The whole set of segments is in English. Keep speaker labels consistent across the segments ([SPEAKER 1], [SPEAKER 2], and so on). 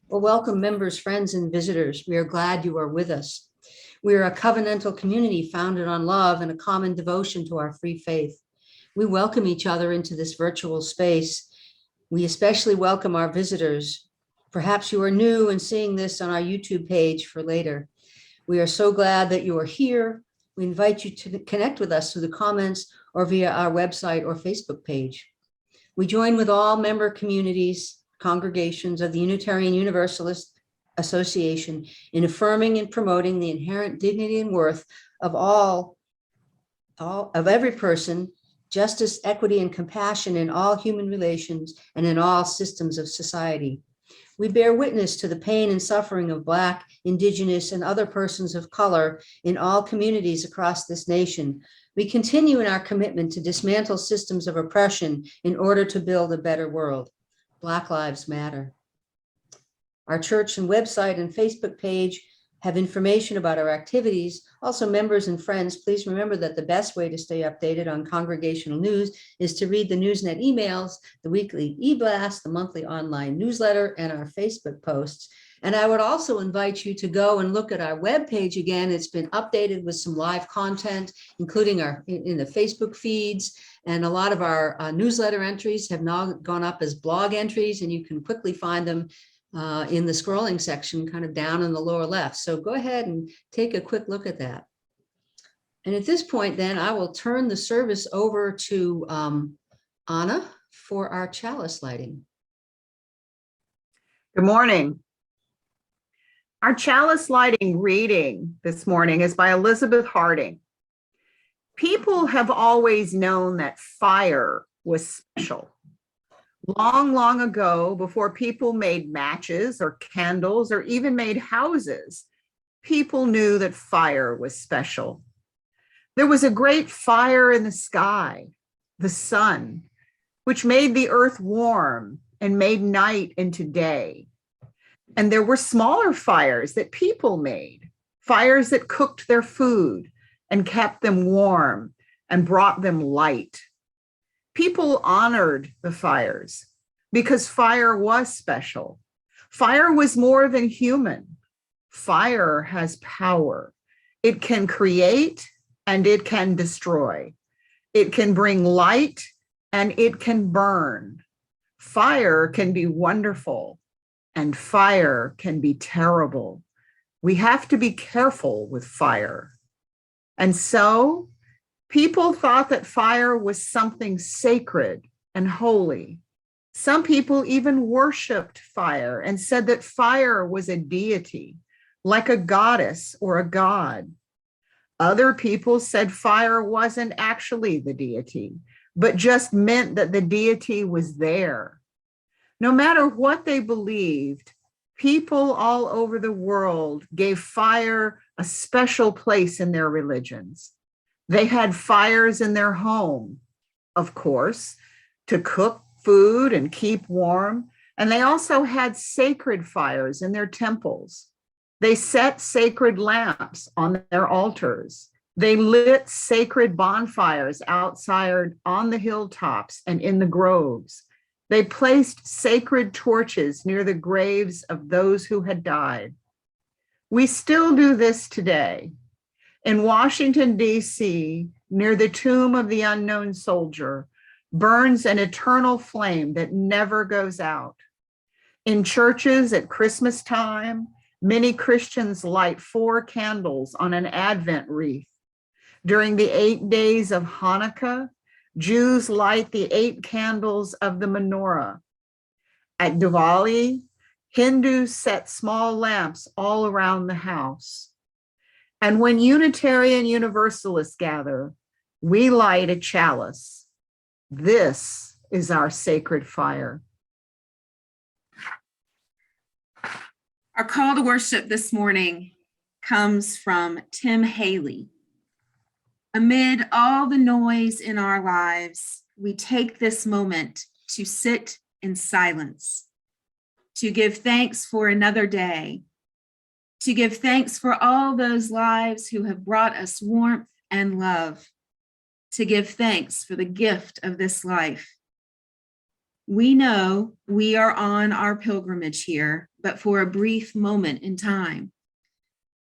[SPEAKER 1] Well, welcome members, friends, and visitors. We are glad you are with us. We are a covenantal community founded on love and a common devotion to our free faith. We welcome each other into this virtual space. We especially welcome our visitors. Perhaps you are new and seeing this on our YouTube page for later. We are so glad that you are here. We invite you to connect with us through the comments or via our website or Facebook page. We join with all member communities, congregations of the Unitarian Universalist Association in affirming and promoting the inherent dignity and worth of of every person, justice, equity, and compassion in all human relations and in all systems of society. We bear witness to the pain and suffering of Black, Indigenous, and other persons of color in all communities across this nation. We continue in our commitment to dismantle systems of oppression in order to build a better world. Black Lives Matter. Our church and website and Facebook page have information about our activities. Also, members and friends, please remember that the best way to stay updated on congregational news is to read the Newsnet emails, the weekly e-blast, the monthly online newsletter, and our Facebook posts. And I would also invite you to go and look at our webpage again. It's been updated with some live content, including in the Facebook feeds. And a lot of our newsletter entries have now gone up as blog entries, and you can quickly find them in the scrolling section, kind of down in the lower left. So go ahead and take a quick look at that. And at this point, then I will turn the service over to Anna for our chalice lighting.
[SPEAKER 2] Good morning. Our chalice lighting reading this morning is by Elizabeth Harding. People have always known that fire was special. Long, long ago, before people made matches or candles or even made houses, people knew that fire was special. There was a great fire in the sky, the sun, which made the earth warm and made night into day. And there were smaller fires that people made, fires that cooked their food and kept them warm and brought them light. People honored the fires because fire was special. Fire was more than human. Fire has power. It can create and it can destroy. It can bring light and it can burn. Fire can be wonderful and fire can be terrible. We have to be careful with fire. And so people thought that fire was something sacred and holy. Some people even worshiped fire and said that fire was a deity, like a goddess or a god. Other people said fire wasn't actually the deity, but just meant that the deity was there. No matter what they believed, people all over the world gave fire a special place in their religions. They had fires in their home, of course, to cook food and keep warm. And they also had sacred fires in their temples. They set sacred lamps on their altars. They lit sacred bonfires outside on the hilltops and in the groves. They placed sacred torches near the graves of those who had died. We still do this today. In Washington, D.C., near the tomb of the unknown soldier, burns an eternal flame that never goes out. In churches at Christmas time, many Christians light 4 candles on an Advent wreath. During the 8 days of Hanukkah, Jews light the 8 candles of the menorah. At Diwali, Hindus set small lamps all around the house. And when Unitarian Universalists gather, we light a chalice. This is our sacred fire.
[SPEAKER 3] Our call to worship this morning comes from Tim Haley. Amid all the noise in our lives, we take this moment to sit in silence, to give thanks for another day, to give thanks for all those lives who have brought us warmth and love, to give thanks for the gift of this life. We know we are on our pilgrimage here, but for a brief moment in time.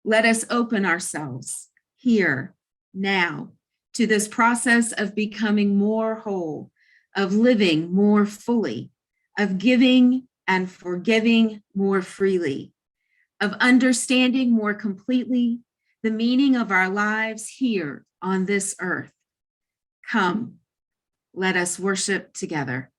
[SPEAKER 3] Let us open ourselves here, now, to this process of becoming more whole, of living more fully, of giving and forgiving more freely, of understanding more completely the meaning of our lives here on this earth. Come, let us worship together.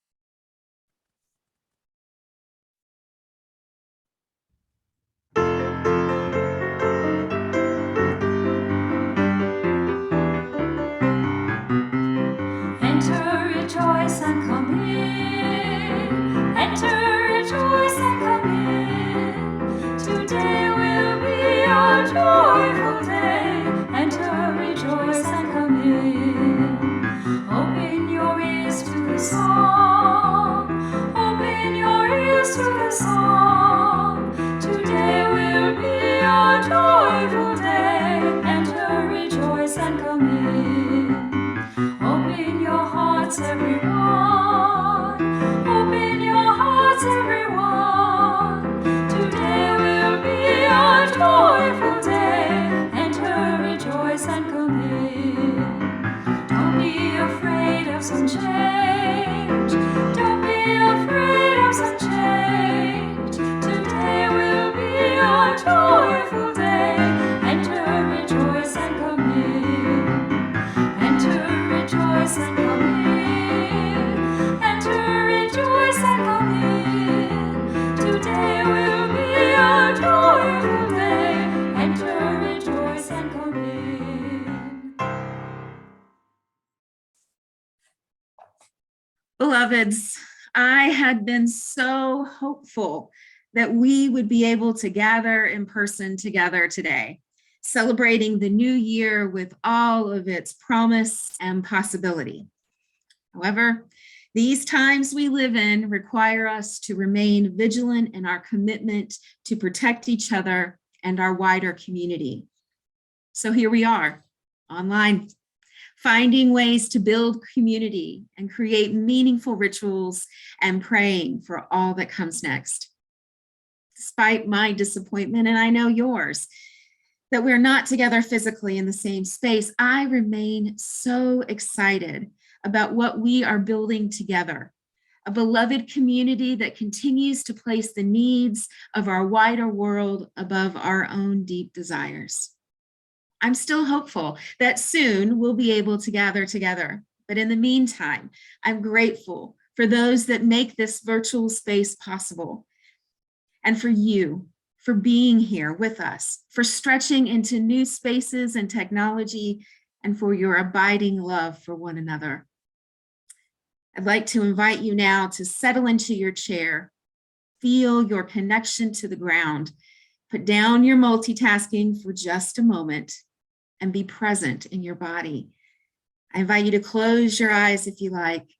[SPEAKER 4] Enter, rejoice, and come in. Enter, rejoice, and come in. Today will be our joyful day. Enter, rejoice, and come in. Open your ears to the song. Open your ears to the song. Today will be our joyful day. Enter, rejoice, and come in. Open your hearts, everyone. Open your hearts, everyone. Today will be our joyful day. Enter, rejoice, and come in. Don't be afraid of some change. Don't be afraid of some change. Today will be our joyful day. Enter, rejoice, and come in. Enter, rejoice, and come in. Enter, rejoice, and come in. Today will be our joyful day. Enter, rejoice, and come in.
[SPEAKER 3] Beloveds, I had been so hopeful that we would be able to gather in person together today, celebrating the new year with all of its promise and possibility. However, these times we live in require us to remain vigilant in our commitment to protect each other and our wider community. So here we are, online, finding ways to build community and create meaningful rituals and praying for all that comes next. Despite my disappointment, and I know yours, that we're not together physically in the same space, I remain so excited about what we are building together, a beloved community that continues to place the needs of our wider world above our own deep desires. I'm still hopeful that soon we'll be able to gather together, but in the meantime, I'm grateful for those that make this virtual space possible, and for you, for being here with us, for stretching into new spaces and technology, and for your abiding love for one another. I'd like to invite you now to settle into your chair, feel your connection to the ground, put down your multitasking for just a moment, and be present in your body. I invite you to close your eyes if you like,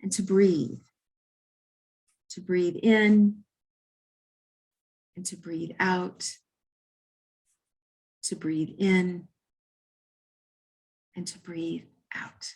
[SPEAKER 3] and to breathe in, and to breathe out, to breathe in, and to breathe out.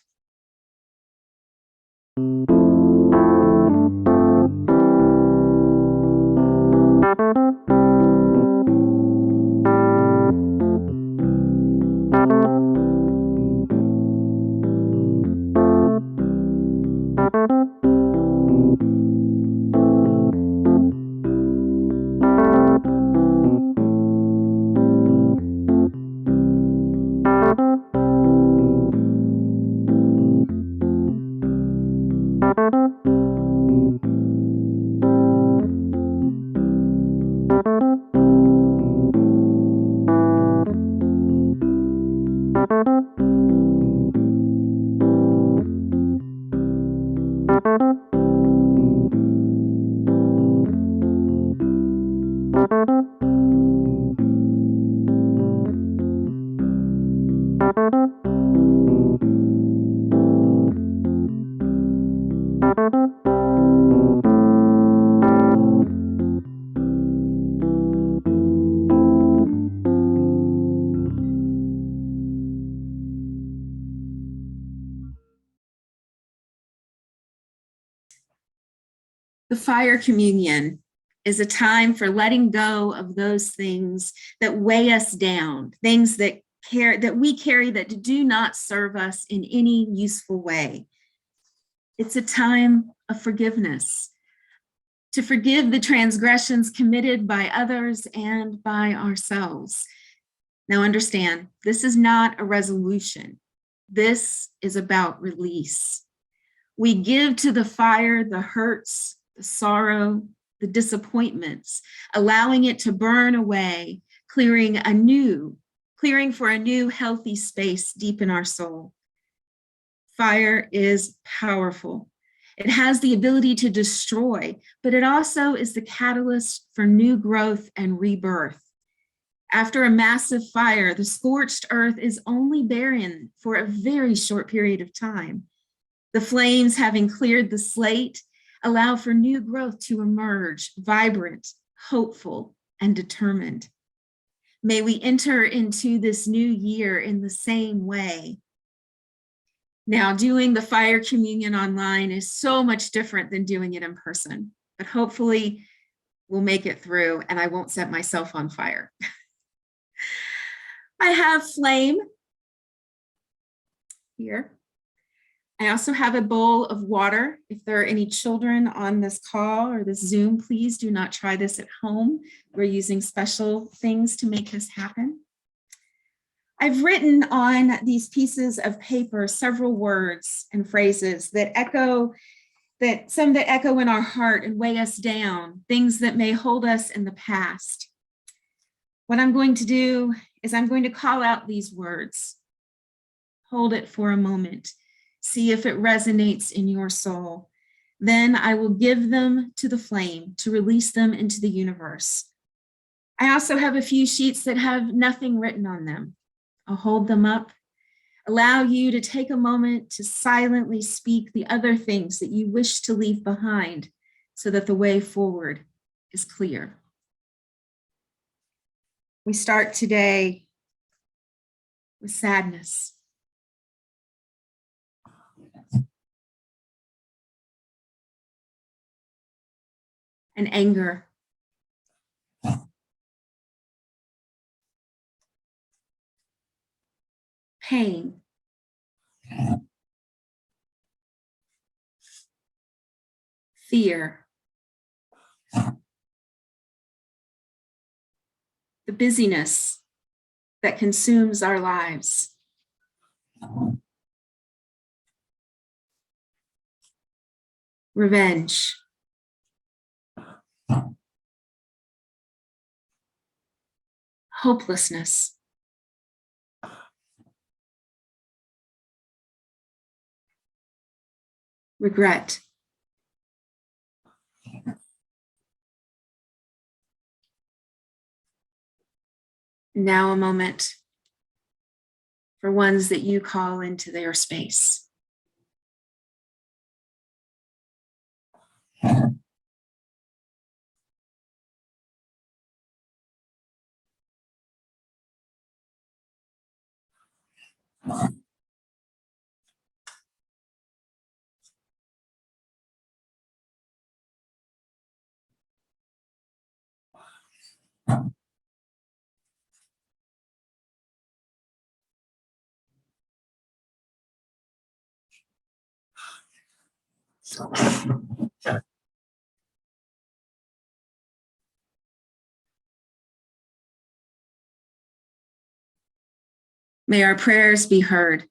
[SPEAKER 3] The fire communion is a time for letting go of those things that weigh us down, things that we carry that do not serve us in any useful way. It's a time of forgiveness, to forgive the transgressions committed by others and by ourselves. Now understand, this is not a resolution. This is about release. We give to the fire the hurts, the sorrow, the disappointments, allowing it to burn away, clearing for a new healthy space deep in our soul. Fire is powerful. It has the ability to destroy, but it also is the catalyst for new growth and rebirth. After a massive fire, the scorched earth is only barren for a very short period of time. The flames, having cleared the slate, allow for new growth to emerge, vibrant, hopeful, and determined. May we enter into this new year in the same way. Now, doing the fire communion online is so much different than doing it in person, but hopefully we'll make it through and I won't set myself on fire. I have flame here. I also have a bowl of water. If there are any children on this call or this Zoom, please do not try this at home. We're using special things to make this happen. I've written on these pieces of paper several words and phrases that echo in our heart and weigh us down, things that may hold us in the past. What I'm going to do is I'm going to call out these words. Hold it for a moment. See if it resonates in your soul. Then I will give them to the flame to release them into the universe. I also have a few sheets that have nothing written on them. I'll hold them up, allow you to take a moment to silently speak the other things that you wish to leave behind so that the way forward is clear. We start today with sadness. And anger. Pain. Fear. The busyness that consumes our lives. Revenge. Hopelessness. Regret. Now a moment for ones that you call into their space. May our prayers be heard.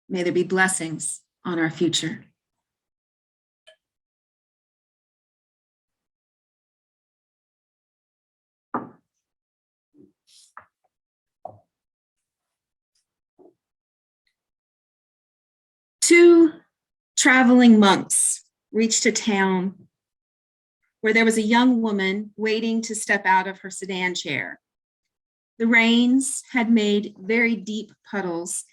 [SPEAKER 3] May there be blessings on our future. Two traveling monks reached a town where there was a young woman waiting to step out of her sedan chair. The rains had made very deep puddles,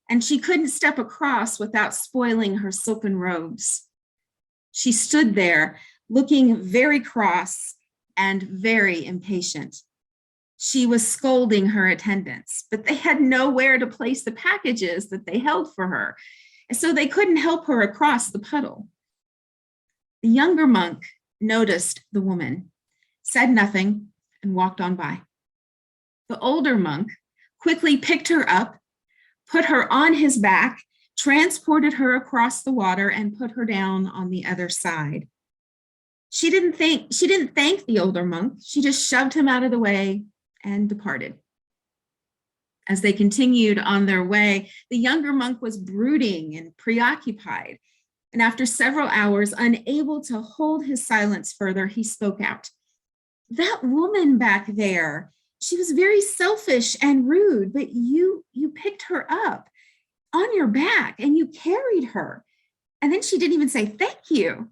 [SPEAKER 3] and she couldn't step across without spoiling her silken robes. She stood there looking very cross and very impatient. She was scolding her attendants, but they had nowhere to place the packages that they held for her, and so they couldn't help her across the puddle. The younger monk noticed the woman, said nothing, and walked on by. The older monk quickly picked her up, put her on his back, transported her across the water, and put her down on the other side. She didn't thank the older monk. She just shoved him out of the way and departed. As they continued on their way, the younger monk was brooding and preoccupied. And after several hours, unable to hold his silence further, he spoke out. "That woman back there, she was very selfish and rude, but you picked her up on your back and you carried her. And then she didn't even say thank you."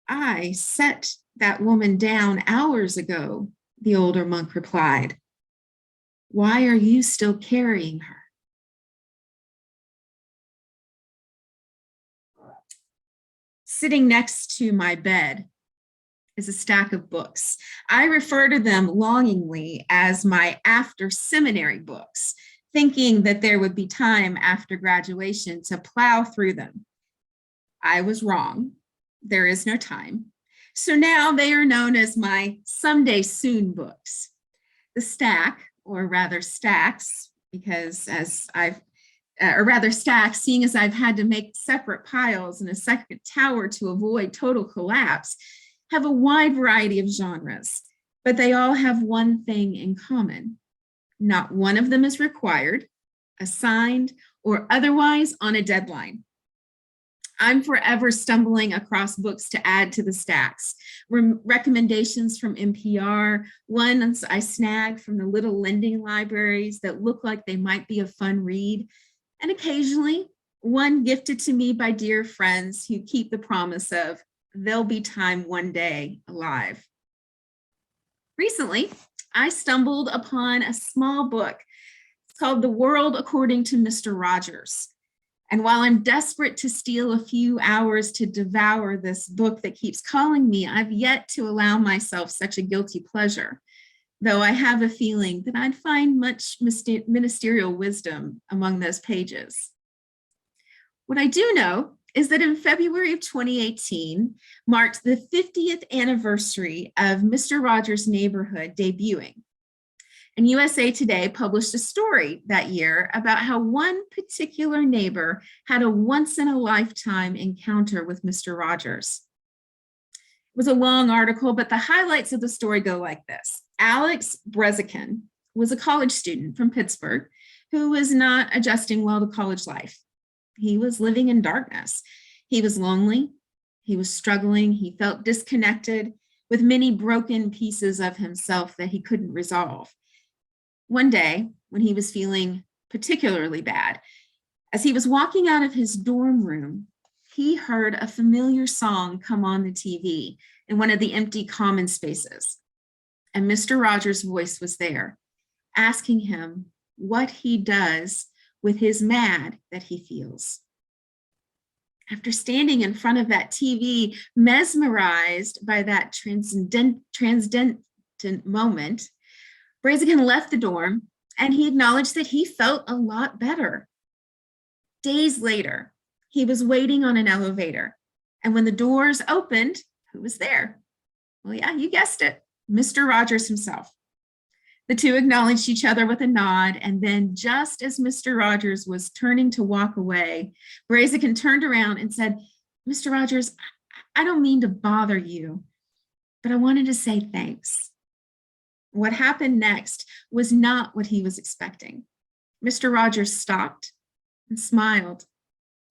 [SPEAKER 3] "I set that woman down hours ago," the older monk replied. "Why are you still carrying her?" Sitting next to my bed is a stack of books. I refer to them longingly as my after seminary books, thinking that there would be time after graduation to plow through them. I was wrong. There is no time. So now they are known as my someday soon books. The stack, or rather stacks, because stacks, seeing as I've had to make separate piles in a second tower to avoid total collapse, have a wide variety of genres, but they all have one thing in common. Not one of them is required, assigned, or otherwise on a deadline. I'm forever stumbling across books to add to the stacks. Recommendations from NPR, ones I snag from the little lending libraries that look like they might be a fun read, and occasionally one gifted to me by dear friends who keep the promise of there'll be time one day alive. Recently, I stumbled upon a small book. It's called The World According to Mr. Rogers. And while I'm desperate to steal a few hours to devour this book that keeps calling me, I've yet to allow myself such a guilty pleasure, though I have a feeling that I'd find much ministerial wisdom among those pages. What I do know is that in February of 2018 marked the 50th anniversary of Mr. Rogers' Neighborhood debuting. And USA Today published a story that year about how one particular neighbor had a once-in-a-lifetime encounter with Mr. Rogers. It was a long article, but the highlights of the story go like this. Alex Brezikin was a college student from Pittsburgh who was not adjusting well to college life. He was living in darkness. He was lonely. He was struggling. He felt disconnected with many broken pieces of himself that he couldn't resolve. One day, when he was feeling particularly bad, as he was walking out of his dorm room, he heard a familiar song come on the TV in one of the empty common spaces. And Mr. Rogers' voice was there, asking him what he does with his mad that he feels. After standing in front of that TV, mesmerized by that transcendent moment, Brezikin left the dorm and he acknowledged that he felt a lot better. Days later, he was waiting on an elevator, and when the doors opened, who was there? Well, yeah, you guessed it, Mr. Rogers himself. The two acknowledged each other with a nod, and then just as Mr. Rogers was turning to walk away, Brezikin turned around and said, "Mr. Rogers, I don't mean to bother you, but I wanted to say thanks." What happened next was not what he was expecting. Mr. Rogers stopped and smiled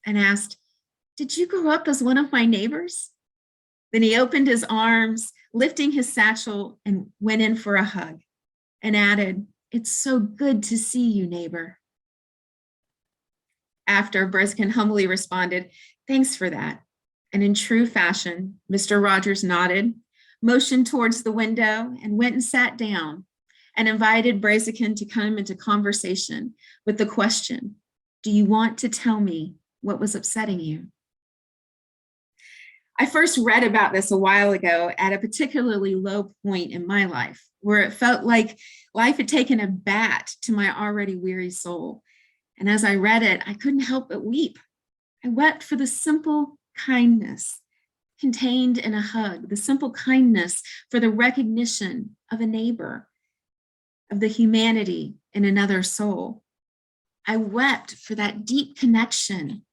[SPEAKER 3] and asked, "Did you grow up as one of my neighbors?" Then he opened his arms, lifting his satchel, and went in for a hug and added, "It's so good to see you, neighbor." After, Brezikin humbly responded, "Thanks for that." And in true fashion, Mr. Rogers nodded, motioned towards the window, and went and sat down and invited Brezikin to come into conversation with the question, "Do you want to tell me what was upsetting you?" I first read about this a while ago at a particularly low point in my life, where it felt like life had taken a bat to my already weary soul. And as I read it, I couldn't help but weep. I wept for the simple kindness contained in a hug, the simple kindness for the recognition of a neighbor, of the humanity in another soul. I wept for that deep connection,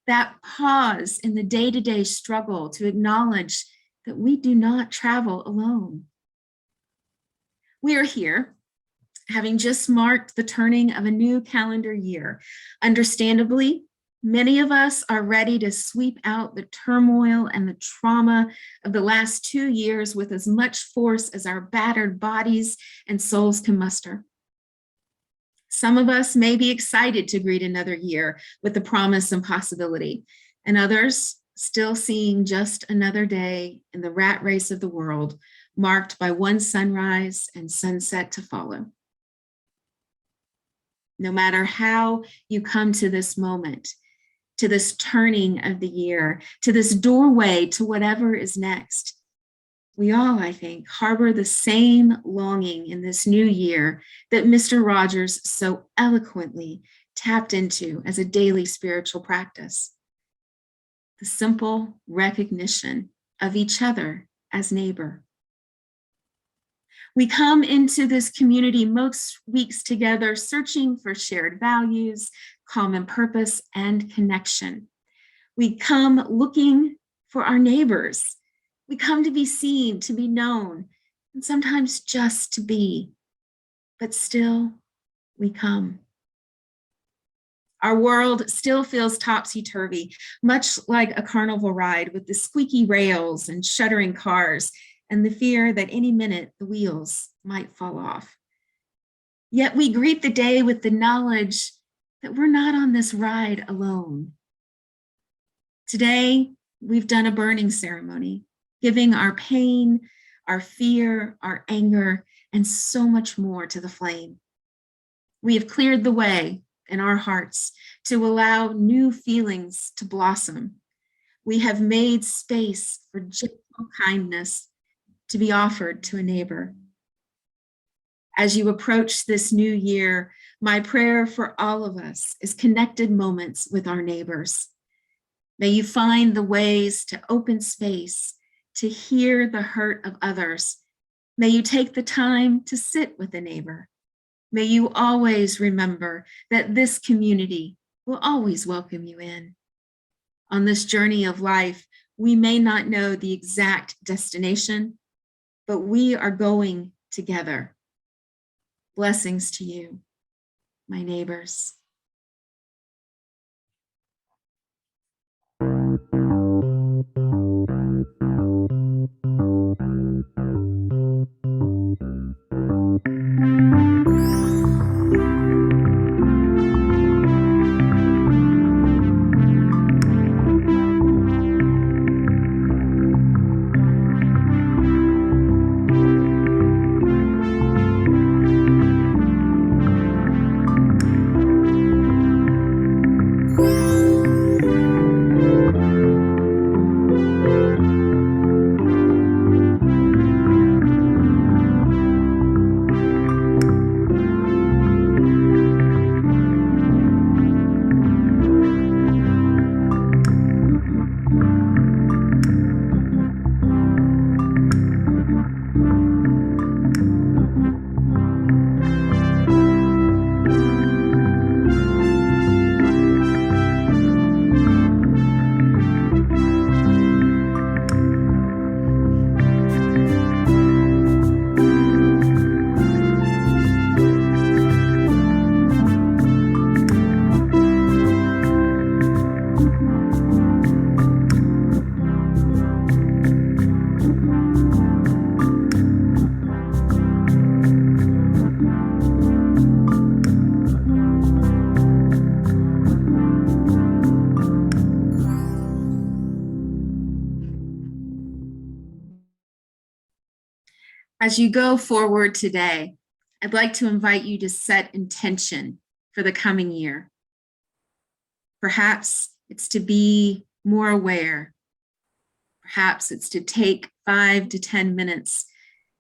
[SPEAKER 3] that pause in the day-to-day struggle to acknowledge that we do not travel alone. We are here, having just marked the turning of a new calendar year. Understandably, many of us are ready to sweep out the turmoil and the trauma of the last 2 years with as much force as our battered bodies and souls can muster. Some of us may be excited to greet another year with the promise and possibility, and others still seeing just another day in the rat race of the world, marked by one sunrise and sunset to follow. No matter how you come to this moment, to this turning of the year, to this doorway to whatever is next, we all, I think, harbor the same longing in this new year that Mr. Rogers so eloquently tapped into as a daily spiritual practice. The simple recognition of each other as neighbor. We come into this community most weeks together, searching for shared values, common purpose, and connection. We come looking for our neighbors. We come to be seen, to be known, and sometimes just to be, but still we come. Our world still feels topsy-turvy, much like a carnival ride with the squeaky rails and shuddering cars and the fear that any minute the wheels might fall off. Yet we greet the day with the knowledge that we're not on this ride alone. Today, we've done a burning ceremony, giving our pain, our fear, our anger, and so much more to the flame. We have cleared the way in our hearts to allow new feelings to blossom. We have made space for gentle kindness to be offered to a neighbor. As you approach this new year, my prayer for all of us is connected moments with our neighbors. May you find the ways to open space, to hear the hurt of others. May you take the time to sit with a neighbor. May you always remember that this community will always welcome you in. On this journey of life, we may not know the exact destination, but we are going together. Blessings to you, my neighbors. As you go forward today, I'd like to invite you to set intention for the coming year. Perhaps it's to be more aware. Perhaps it's to take 5 to 10 minutes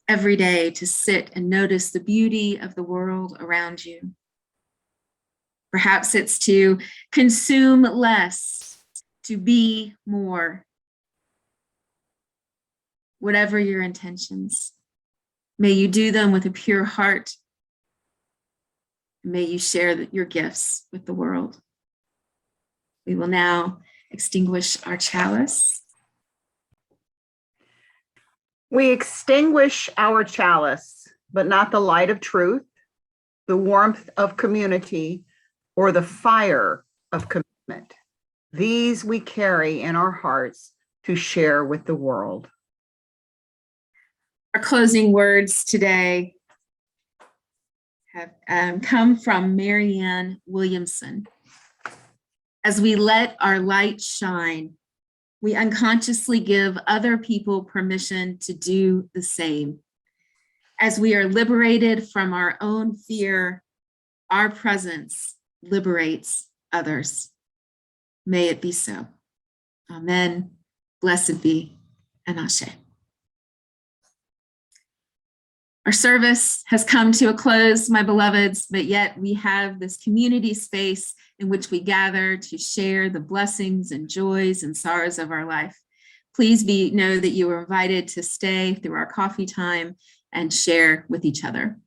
[SPEAKER 3] every day to sit and notice the beauty of the world around you. Perhaps it's to consume less, to be more. Whatever your intentions, may you do them with a pure heart. May you share your gifts with the world. We will now extinguish our chalice.
[SPEAKER 2] We extinguish our chalice, but not the light of truth, the warmth of community, or the fire of commitment. These we carry in our hearts to share with the world.
[SPEAKER 3] Our closing words today have come from Marianne Williamson. As we let our light shine, we unconsciously give other people permission to do the same. As we are liberated from our own fear, our presence liberates others. May it be so. Amen. Blessed be, and Ashe. Our service has come to a close, my beloveds, but yet we have this community space in which we gather to share the blessings and joys and sorrows of our life. Please know that you are invited to stay through our coffee time and share with each other.